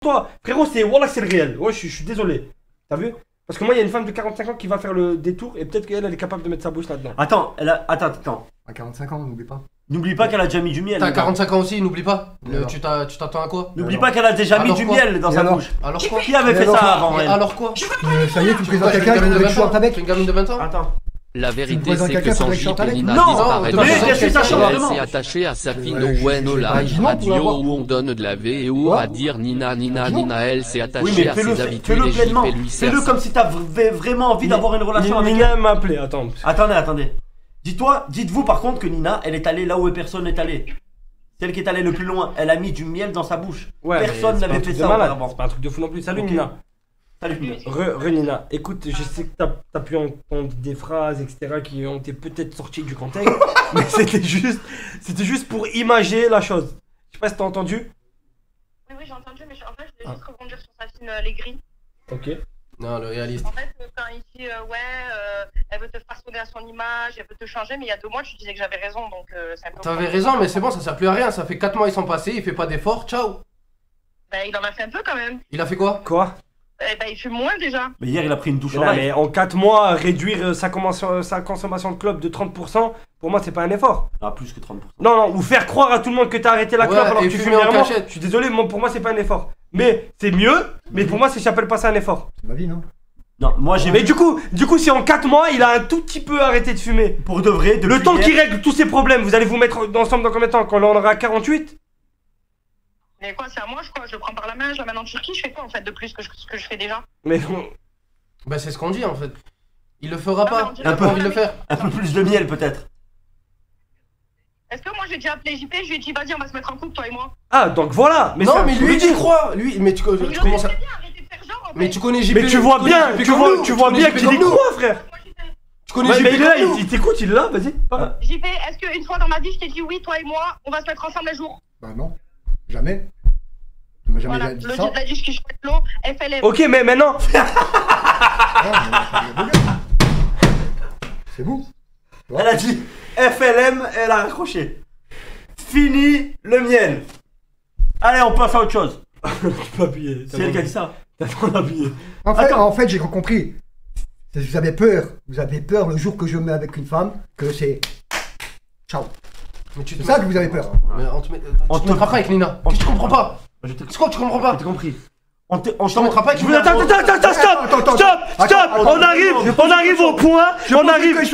toi. Frérot, voilà, c'est le réel. Ouais, je suis désolé. T'as vu? Parce que moi, il y a une femme de 45 ans qui va faire le détour et peut-être qu'elle, elle est capable de mettre sa bouche là-dedans. Attends, attends. À 45 ans, n'oublie pas. N'oublie pas qu'elle a déjà mis du miel. T'as 45 ans aussi, n'oublie pas. Alors. Tu t'attends à quoi? N'oublie pas qu'elle a déjà mis Alors du quoi? miel dans Et sa alors? bouche. Alors quoi? Qui avait Et fait alors? ça avant elle? Alors quoi? Ça y est, tu présentes T'es quelqu'un une qui gamine de veut 20 chanter ans? avec. T'es une gamine de 20 ans? Attends. La Tu vérité me présentes c'est quelqu'un que pour sans que je chante Jeep et avec? Nina Non, disparaît mais de je suis sa chambre, elle non. s'est attachée à sa fille Ouais, no je when suis no pas live gênant pour radio l'avoir. où on donne de la VO Ouais. à dire Nina Nina Non. Nina elle s'est Oui, attachée mais à ses habitudes fais-le et pleinement. JP lui sert Fais-le comme si t'as vraiment envie d'avoir une relation avec elle. Nina m'a appelé, attends. Attendez. Dites-vous par contre que Nina, elle est allée là où personne n'est allé. Celle qui est allée le plus loin, elle a mis du miel dans sa bouche. Ouais, Personne mais c'est pas n'avait un fait truc de ça malade, auparavant. c'est pas un truc de fou non plus. Salut Ok. Nina. Salut Nina. Re Nina, écoute, je sais que t'as pu entendre des phrases, etc., qui ont été peut-être sorties du contexte, mais c'était juste pour imager la chose. Je sais pas si t'as entendu. Oui, j'ai entendu, mais en fait, je voulais juste rebondir sur Safine Legri. Ok. Non, le réaliste. En fait, quand il dit, elle veut te façonner à son image, elle veut te changer, mais il y a 2 mois, tu disais que j'avais raison, donc c'est un peu... T'avais raison, mais c'est bon, ça sert plus à rien. Ça fait 4 mois ils sont passés, il fait pas d'efforts, ciao. Bah, il en a fait un peu quand même. Il a fait quoi? Quoi? Bah, il fume moins déjà. Mais hier, il a pris une douche en Là, live. mais en 4 mois, réduire sa consommation de clope de 30%, pour moi, c'est pas un effort. Ah, plus que 30%. Non, ou faire croire à tout le monde que t'as arrêté la Ouais, clope alors et que tu fumer fumes en vraiment. cachette. Je suis désolé, pour moi, c'est pas un effort. Mais c'est mieux, mais pour moi, j'appelle pas ça un effort. C'est ma vie, non? Non, moi j'ai Mais vu du coup, si en 4 mois, il a un tout petit peu arrêté de fumer, pour de vrai. le depuis temps hier- qu'il règle tous ses problèmes, vous allez vous mettre ensemble dans combien de temps? Quand on en aura 48? Mais quoi, c'est à moi, je le prends par la main, je l'amène en Turquie, je fais quoi en fait de plus que ce que je fais déjà? Mais Bah, c'est ce qu'on dit en fait. Il le fera Ah, mais pas. on dirait Il a un pas peu. envie de le faire. Un peu plus de miel peut-être. Est-ce que moi j'ai déjà appelé JP, je lui ai dit, vas-y, on va se mettre en couple, toi et moi? ah, donc voilà. Mais Non, ça, mais faut lui, le tu dire. crois. Lui, mais tu Mais il aurait commences à. très bien arrêté de faire genre en fait. Mais tu connais JP. Mais tu vois connais bien, JP tu comme vois, nous, tu vois connais bien JP qu'il comme y nous. croit, frère. Moi, JP. Tu connais Ouais, mais JP là, comme nous. il t'écoute, il est là, vas-y. parle. JP, est-ce qu'une fois dans ma vie, je t'ai dit oui, toi et moi, on va se mettre ensemble un jour? Bah non. Jamais. Tu m'as jamais Voilà, dit le ça. jour de la discussion avec l'eau, FLM. Ok, mais maintenant, C'est vous. Elle a dit FLM, elle a raccroché. Fini le miel. Allez, on passe à autre chose. tu peux appuyer. C'est elle qui a dit ça. T'as trop appuyé. En fait, j'ai compris. Vous avez peur. Vous avez peur le jour que je me mets avec une femme, que c'est. Ciao. Mais tu C'est ça que vous avez peur. Mais on te met. On Tu te- te mettras pas avec Nina. on Tu te- comprends pas. Je t'ai C'est quoi, tu comprends pas? t'ai compris. On te mettras pas avec Je vous attends, stop, on arrive au point, on arrive. Alors,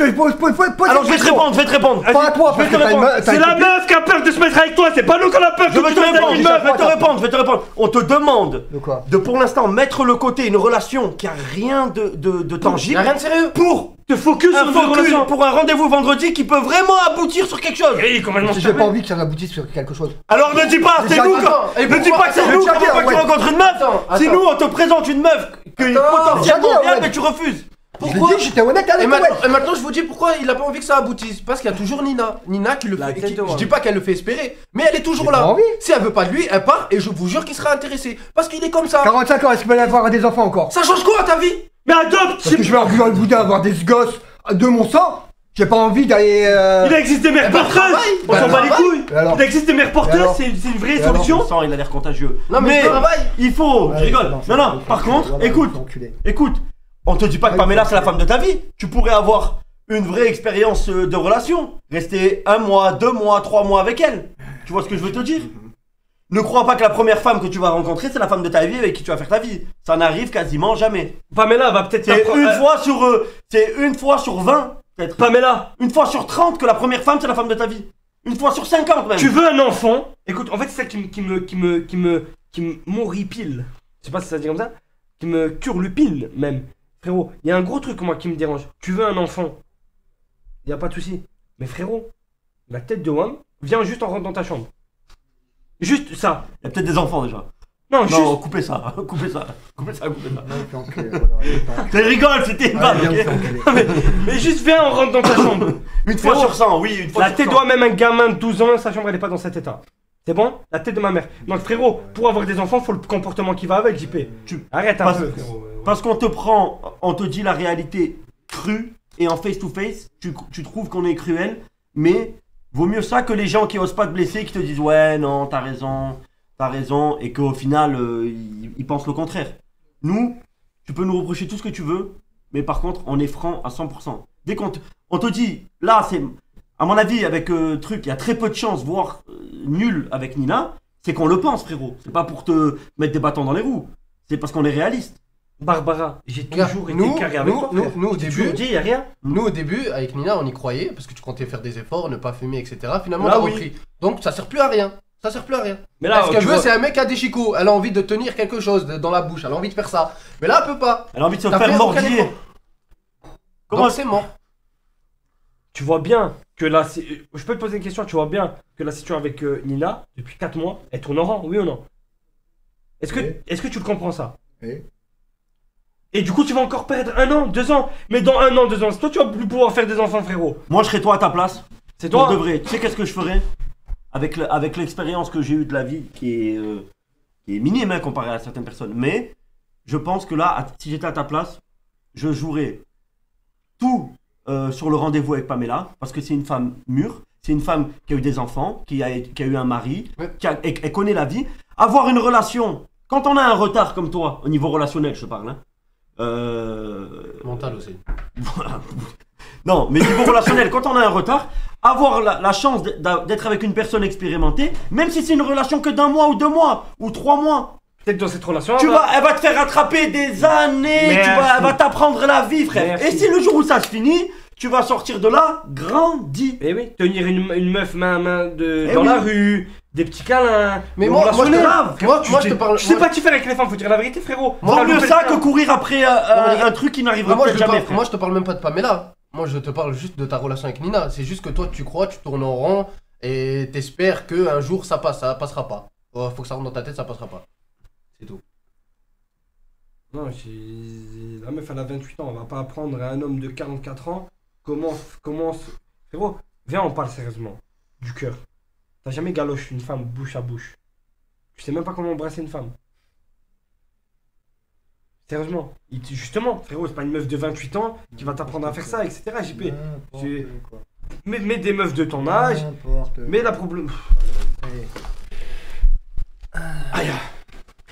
Alors je vais te répondre. Pas à toi, Je vais parce te que t'as une répondre. meuf- t'as C'est une la copine. meuf qui a peur de se mettre avec toi, c'est pas nous qu'on a peur Je que vais tu te te mettes avec répondre, une meuf. je vais te répondre. On te demande De quoi? de pour l'instant mettre le côté une relation qui a rien de Y'a tangible rien de sérieux. pour Te focus un sur une relation. focus, pour un rendez-vous vendredi qui peut vraiment aboutir sur quelque chose. Oui, complètement. J'ai pas envie que ça aboutisse sur quelque chose. Alors ne dis pas, c'est Attends, nous. attends, et Ne dis pourquoi- pas que c'est attends, nous j'ai qui déjà dit, tu ouais. rencontres une meuf. Attends, Si attends. nous on te présente une meuf qui est Attends, potentiellement j'ai dit, bien, ouais. mais tu refuses. Pourquoi? Je l'ai dit, j'étais honnête Et avec maintenant, toi. et maintenant, je vous dis pourquoi il a pas envie que ça aboutisse. Parce qu'il y a toujours Nina. Nina qui le La fait. tête de moi. Je dis pas qu'elle le fait espérer, mais elle est toujours J'ai pas là. envie. Si elle veut pas de lui, elle part et je vous jure qu'il sera intéressé. Parce qu'il est comme ça. 45 ans, est-ce qu'il va y avoir des enfants encore? Ça change quoi à ta vie? Mais adopte. Parce que je vais en boudin avoir des gosses de mon sang. J'ai pas envie d'aller. Il existe des mères Eh ben, porteuses. travaille. On s'en Ben, bat les travaille. couilles. Et alors Il existe des mères Et porteuses, alors c'est une vraie Et alors solution. Le sang, il a l'air contagieux. Non, mais travaille. il faut. Ouais, Je rigole. Non, par contre, écoute. Écoute, on te dit pas que Ouais, Pamela faut c'est la enculer. femme de ta vie. Tu pourrais avoir une vraie expérience de relation. Rester 1 mois, 2 mois, 3 mois avec elle. Tu vois ce que je veux te dire? Ne crois pas que la première femme que tu vas rencontrer c'est la femme de ta vie avec qui tu vas faire ta vie. Ça n'arrive quasiment jamais. Pamela va peut-être C'est t'apprendre- c'est une fois sur 20 peut-être. Pamela, Une fois sur 30 que la première femme c'est la femme de ta vie. Une fois sur 50 même. tu veux un enfant? Écoute, en fait, c'est ça qui me m'horripile. Je sais pas si ça se dit comme ça. Qui me curlupile même. Frérot, il y a un gros truc moi qui me dérange. Tu veux un enfant? Y a pas de souci. Mais frérot, la tête de Wam, viens juste en rentre dans ta chambre. Juste ça. Il y a peut-être des enfants déjà. Non, Non, juste. coupez ça, coupez ça, coupez ça, coupez ça. Ouais, fais enculer, voilà, Je rigole, c'était une vanne, viens, ok? fais enculer. Mais juste viens en rentre dans ta chambre. Une fois Frérot, sur 100, oui, une fois La sur tête 100. doit même un gamin de 12 ans, sa chambre elle est pas dans cet état. C'est bon? La tête de ma mère. Donc frérot, pour avoir des enfants, faut le comportement qui va avec, JP. Arrête un Parce- peu, frérot. Parce qu'on te prend, on te dit la réalité crue, et en face to face, tu trouves qu'on est cruel, mais vaut mieux ça que les gens qui osent pas te blesser, qui te disent ouais, non, t'as raison, et qu'au final, ils pensent le contraire. Nous, tu peux nous reprocher tout ce que tu veux, mais par contre, on est franc à 100%. Dès on te dit, là, c'est, à mon avis, avec truc, il y a très peu de chances, voire nul avec Nina, c'est qu'on le pense, frérot. C'est pas pour te mettre des bâtons dans les roues. C'est parce qu'on est réaliste. Barbara, j'ai Regarde, toujours été carré avec toi. frère. nous, au J'ai début, toujours dit, y a rien. nous, au début, avec Nina, on y croyait parce que tu comptais faire des efforts, ne pas fumer, etc. Finalement, Là, t'as oui. repris. Donc, ça sert plus à rien. Ça sert plus à rien. Mais là, Ce qu'elle tu veut, vois- c'est un mec qui a des chicots. Elle a envie de tenir quelque chose dans la bouche. Elle a envie de faire ça. Mais là, elle peut pas. Elle a envie de se T'as faire fait aucun mordiller. effort. Comment Donc, c'est mort. tu vois bien que là, je peux te poser une question, tu vois bien que la situation avec Nina, depuis 4 mois, elle tourne en rang, oui ou non? Est-ce que, Oui. est-ce que tu le comprends ça? Oui. Et du coup, tu vas encore perdre 1 an, 2 ans. Mais dans 1 an, 2 ans, c'est toi, tu vas plus pouvoir faire des enfants, frérot. Moi, je serais toi à ta place. C'est Toi, toi. de vrai. Tu sais qu'est-ce que je ferais avec l'expérience que j'ai eue de la vie qui est minime hein, comparée à certaines personnes. Mais je pense que là, si j'étais à ta place, je jouerais tout sur le rendez-vous avec Pamela parce que c'est une femme mûre, c'est une femme qui a eu des enfants, qui a eu un mari, Ouais. elle connaît la vie. Avoir une relation, quand on a un retard comme toi, au niveau relationnel, je te parle, hein, Mental aussi. voilà. Non, mais niveau relationnel, quand on a un retard, avoir la chance d'être avec une personne expérimentée, même si c'est une relation que d'1 mois ou 2 mois ou 3 mois, Peut-être dans cette relation. elle va te faire rattraper des années, Merci. elle va t'apprendre la vie, frère. Merci. Et si le jour où ça se finit, tu vas sortir de là grandi. Eh oui, tenir une meuf main à main Eh dans oui. la rue, des petits câlins. Mais des moi, je relationnels. te grave. moi, je te parle. Je sais pas tu fais avec les femmes, faut dire la vérité, frérot. Moi, Vaut T'as mieux loupé ça le que train. courir après un truc qui n'arrivera Moi, peut-être jamais, frère. moi, je te parle même pas de Pamela. Moi, je te parle juste de ta relation avec Nina. C'est juste que toi, tu crois, tu tournes en rond et t'espères qu'un jour ça passe. Ça passera pas. Faut que ça rentre dans ta tête, ça passera pas. C'est tout. Non, la meuf elle a 28 ans, on va pas apprendre à un homme de 44 ans comment. Frérot, viens, on parle sérieusement. Du cœur. T'as jamais galoché une femme bouche à bouche. Tu sais même pas comment embrasser une femme. Sérieusement. Justement, frérot, c'est pas une meuf de 28 ans qui va t'apprendre à faire ça, etc. JP. Tu- Mais des meufs de ton âge. Mais la problème. Aïe.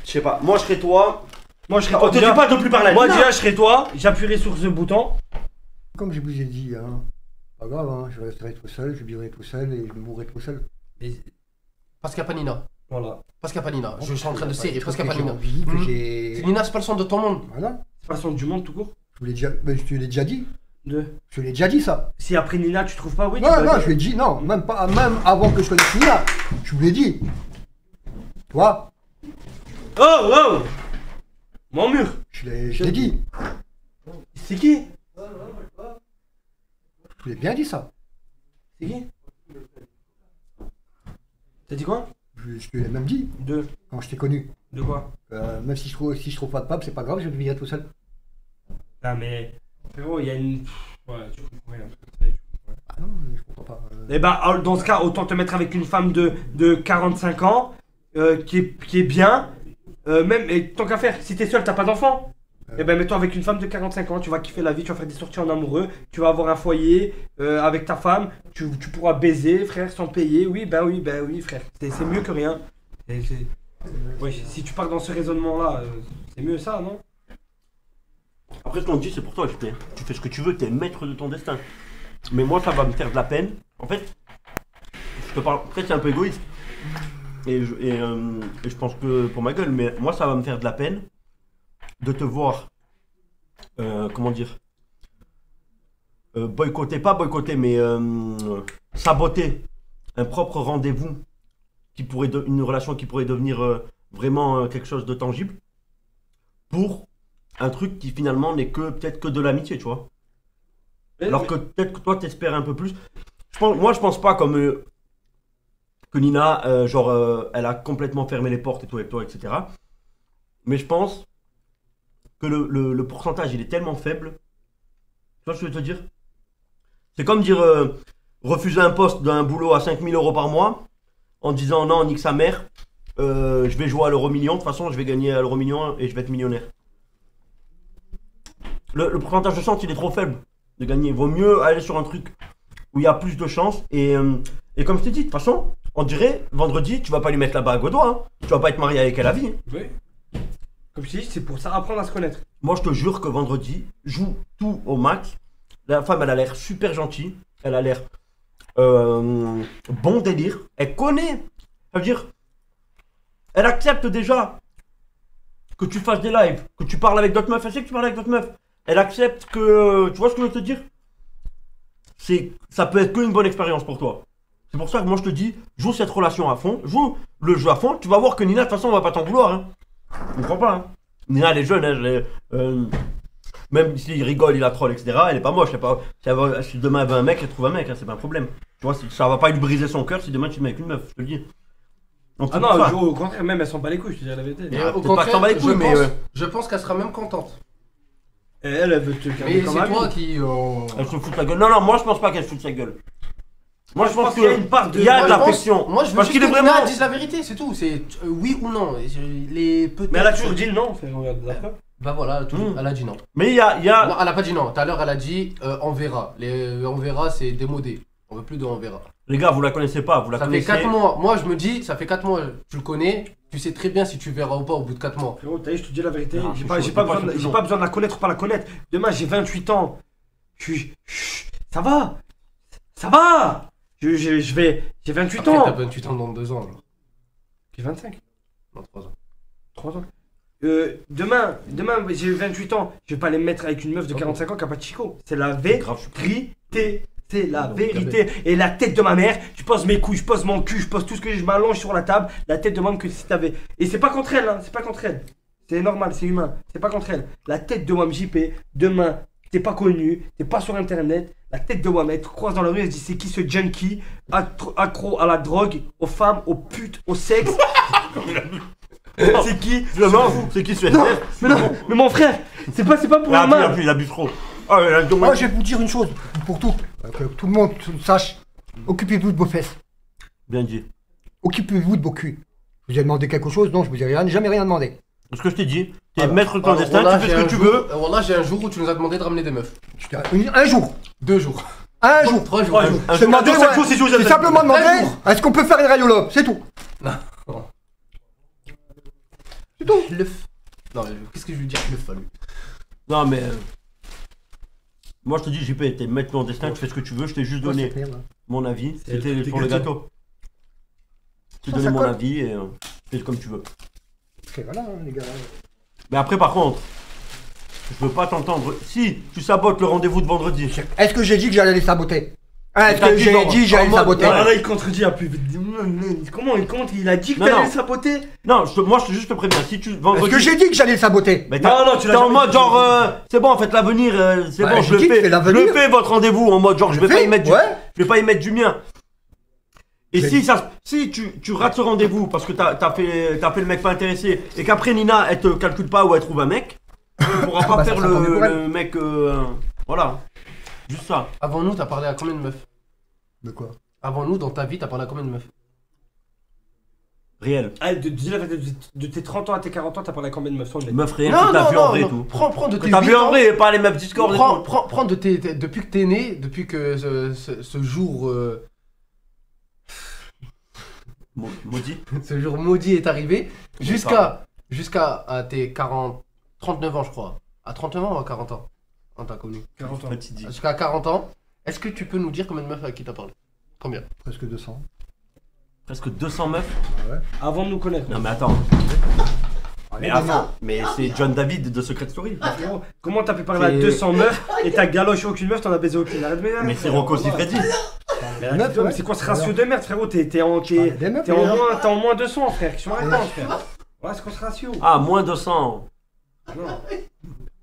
Je sais pas, moi je serais toi. Moi je serais On toi. te dit déjà- pas de plus parler. Moi Non. déjà je serais toi, j'appuierai sur ce bouton. Comme je vous ai dit, hein, pas grave, hein, je resterai tout seul, je vivrai tout seul et je mourrai tout seul. Parce qu'il n'y a pas Nina. Voilà. Parce qu'il n'y a pas Nina. Je suis en train de serrer. Parce qu'il n'y a pas J'ai Nina. envie, que Mhm. j'ai- Nina, c'est pas le centre de ton monde. Voilà, C'est pas le centre du monde tout court. je te l'ai déjà dit. De. Je te l'ai déjà dit ça. Si après Nina tu trouves pas, oui. tu Non, vas non, dire. je l'ai dit, non, même avant que je connaisse Nina. Je vous l'ai dit. Toi, Oh, oh Mon mur. je l'ai dit. C'est qui? Je vous l'ai bien dit ça. C'est qui? T'as dit quoi? Je te l'ai même dit De. quand je t'ai connu. De quoi? Même si je trouve pas de pape, c'est pas grave, je vivrai tout seul. Non mais. Frérot, il y a une. Ouais, tu comprends rien. Ah non, je comprends pas. Eh bah, dans ce cas, autant te mettre avec une femme de 45 ans, qui est bien. Même, et tant qu'à faire, si t'es seul, t'as pas d'enfant. Eh ben, mets-toi avec une femme de 45 ans, tu vas kiffer la vie, tu vas faire des sorties en amoureux, tu vas avoir un foyer avec ta femme, tu pourras baiser, frère, sans payer. Oui, frère. C'est mieux que rien. Ouais, si tu pars dans ce raisonnement-là, c'est mieux ça, non? Après, ce qu'on te dit, c'est pour toi, JP. Tu fais ce que tu veux, t'es maître de ton destin. Mais moi, ça va me faire de la peine. En fait, je te parle. Peut-être c'est un peu égoïste. Et je pense que pour ma gueule, mais moi, ça va me faire de la peine de te voir. Comment dire, boycotter, pas boycotter, mais saboter un propre rendez-vous qui pourrait une relation qui pourrait devenir vraiment quelque chose de tangible pour un truc qui finalement n'est que peut-être que de l'amitié, tu vois. Alors que peut-être que toi t'espères un peu plus. Moi je pense pas comme que Nina, elle a complètement fermé les portes et tout avec toi, etc. Mais je pense que le pourcentage il est tellement faible. Tu vois ce que je veux te dire? C'est comme dire refuser un poste d'un boulot à 5 000 € par mois en disant non, nique sa mère, je vais jouer à l'euro-million, de toute façon je vais gagner à l'euro-million et je vais être millionnaire. Le pourcentage de chance il est trop faible de gagner. Il vaut mieux aller sur un truc où il y a plus de chance. Et comme je t'ai dit, de toute façon, on dirait vendredi, tu vas pas lui mettre la bague au doigt. Hein. Tu vas pas être marié avec elle à vie. Oui. Comme je t'ai dit, c'est pour ça apprendre à se connaître. Moi, je te jure que vendredi, joue tout au max. La femme, elle a l'air super gentille. Elle a l'air bon délire. Elle connaît. Ça veut dire, elle accepte déjà que tu fasses des lives, que tu parles avec d'autres meufs. Elle sait que tu parles avec d'autres meufs. Elle accepte que. Tu vois ce que je veux te dire? Ça peut être qu'une bonne expérience pour toi. C'est pour ça que moi, je te dis, joue cette relation à fond. Joue le jeu à fond. Tu vas voir que Nina, de toute façon, on va pas t'en vouloir. Hein. Je comprends pas. Hein. Nina, elle est jeune. Hein, même s'il rigole, il la troll, etc. Elle est pas moche. Si demain elle veut un mec, elle trouve un mec. Hein, c'est pas un problème. Tu vois, ça va pas lui briser son cœur si demain tu te mets avec une meuf. Je te le dis. Donc, Ah non, au contraire, même elle s'en bat les couilles, je te dis la vérité. Et Ah, au peut-être pas que t'en bats les couilles, mais, je pense qu'elle sera même contente. Et elle veut te garder Mais comme c'est ami. toi qui. elle se fout de sa gueule. Non, moi je pense pas qu'elle se fout de sa gueule. Moi je pense qu'il y a une part de. qu'il y a de Moi, je pense- l'affection. Moi je veux Parce juste qu'il est que Nina vraiment. dise la vérité, c'est tout. C'est oui ou non. Les peut-être. Mais elle a toujours dit le non, frère, regarde, d'accord. Bah voilà, elle a dit non. Mais il y a. Non, elle a pas dit non. Tout à l'heure, elle a dit on verra. On verra, c'est démodé. On veut plus de on verra. Les gars, vous la connaissez pas, vous la Ça fait connaissez. 4 mois. Moi, je me dis, ça fait 4 mois, tu le connais. Tu sais très bien si tu verras ou pas au bout de 4 mois. Frérot, t'as vu, je te dis la vérité, Non, j'ai c'est pas, chaud, j'ai c'est pas pas besoin de- chaud. j'ai pas besoin de la connaître ou pas la connaître. Demain, j'ai 28 ans. Ça va. Ça va. Je vais. J'ai 28 Après, ans. t'as 28 ans dans 2 ans. Alors. J'ai 25. Dans 3 ans. 3 ans. Demain, j'ai 28 ans. Je vais pas aller me mettre avec une meuf de 45 ans qui a pas de chico. C'est la grave, je suis vérité. C'est la vérité. Et la tête de ma mère, je pose mes couilles, je pose mon cul, je pose tout ce que je m'allonge sur la table. La tête de ma mère que si t'avais. Et c'est pas contre elle, hein. C'est pas contre elle. C'est normal, c'est humain. C'est pas contre elle. La tête de Wam JP, demain, t'es pas connu, t'es pas sur internet. La tête de Wam, elle te croise dans la rue, elle se dit c'est qui ce junkie accro à la drogue, aux femmes, aux putes, au sexe. C'est qui? Non, c'est qui ce SDF? Mais non, mais mon frère, c'est pas pour la main. Il abuse trop. Ah, il a Moi, je vais vous dire une chose, pour tout, que tout le monde sache. Occupez-vous de vos fesses. Bien dit. Occupez-vous de vos culs. Je vous ai demandé quelque chose? Non, je vous ai jamais rien demandé. Ce que je t'ai dit, t'es Alors, maître clandestin, alors, tu fais j'ai ce un que tu jour- veux. Voilà, j'ai un jour où tu nous as demandé de ramener des meufs. Un jour. 2 jours. Un jour. 3 jours. Un Je jour, t'ai demandé, un jour, ouais, 7 jours, 6 jours, j'ai simplement demandé, Un jour. est-ce qu'on peut faire une radiologue? C'est tout. C'est tout. L'œuf. Non, mais qu'est-ce que je veux dire l'œuf à lui? Non, mais. Moi, je te dis, JP, t'es maître clandestin, tu fais ce que tu veux, je t'ai juste donné Cette merde, hein. mon avis. C'est C'était des pour le gâteaux. gâteau. Je t'ai Ça, donné ça mon colle. avis et fais comme tu veux. Ok, voilà, hein, les gars. Mais après, par contre, je veux pas t'entendre. Si tu sabotes le rendez-vous de vendredi. Est-ce que j'ai dit que j'allais les saboter? Hein, est-ce T'as que dit j'ai non, dit que j'allais en les mode- saboter? Ah, là, il contredit un peu. Comment il compte? Il a dit que Non, t'allais non. le saboter? Non, moi, je te juste te préviens. Si tu Est-ce vendredi. que j'ai dit que j'allais le saboter? Mais Non, non, tu l'as t'es en jamais mode dit. genre, c'est bon, en fait, l'avenir, c'est Ouais, bon, j'ai je le dit que fais. c'est Je l'avenir. le fais votre rendez-vous en mode genre, je vais pas y mettre du. Ouais. Je vais pas y mettre du mien. Et J'ai- si tu rates ce rendez-vous parce que t'as fait le mec pas intéressé et qu'après Nina elle te calcule pas ou elle trouve un mec, tu pourras pas Bah, ça faire sera pas mieux pour le mec. Voilà. Juste ça. Avant nous, t'as parlé à combien de meufs? De quoi? Avant nous, dans ta vie, t'as parlé à combien de meufs? Réel. Ah, dis la vérité, de tes 30 ans à tes 40 ans, t'as parlé à combien de meufs? Les meufs réelles que t'as vu en vrai et tout. Prends de Que tes t'as 8 vu en ans. vrai et pas les meufs Discord et tout. Prends depuis que t'es né, depuis que ce jour Maudit. ce jour maudit est arrivé, jusqu'à à tes 39 ans je crois. À 39 ans ou à 40 ans? On t'a connu. 40 ans. Fatidique. Jusqu'à 40 ans, est-ce que tu peux nous dire combien de meufs à qui t'as parlé? Combien? Presque 200. Presque 200 meufs. Avant de nous connaître. Non mais attends. Mais avant. Mais c'est John David de Secret Story. Frérot, comment t'as pu parler à C'est- 200 meufs et t'as galoché aucune meuf, t'en as baisé aucune? Arrête de m'énerver, Mais c'est frérot. Rocco Siffredi. Mais arrête, mais c'est quoi ce ratio de merde, frérot? T'es en Des meufs, t'es en moins 200, frère. Qu'est-ce que tu me racontes, frère? Ouais, c'est quoi ce ratio? Ah, moins 200. Non.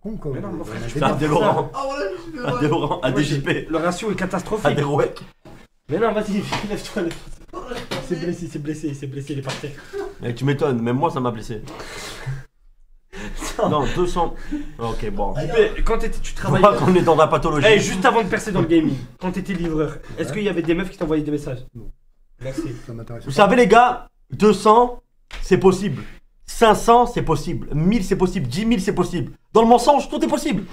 Con, quoi. Mais non, mon frère, Des À meufs. des Laurent. Ah voilà, je À des Laurent. À des JP. Le ratio est catastrophique. À des Rouek. Mais non, vas-y, lève-toi. C'est blessé, il est par terre. Mais tu m'étonnes, même moi ça m'a blessé. Non, 200. Ok, bon. Quand tu Faut travaillais. pas qu'on est dans la pathologie. Eh, juste avant de percer dans le gaming, quand t'étais livreur, est-ce qu'il y avait des meufs qui t'envoyaient des messages? Non. Merci. Ça m'intéresse Vous pas. savez les gars, 200 c'est possible. 500 c'est possible. 1000 c'est possible. 10 000 c'est possible. Dans le mensonge, tout est possible.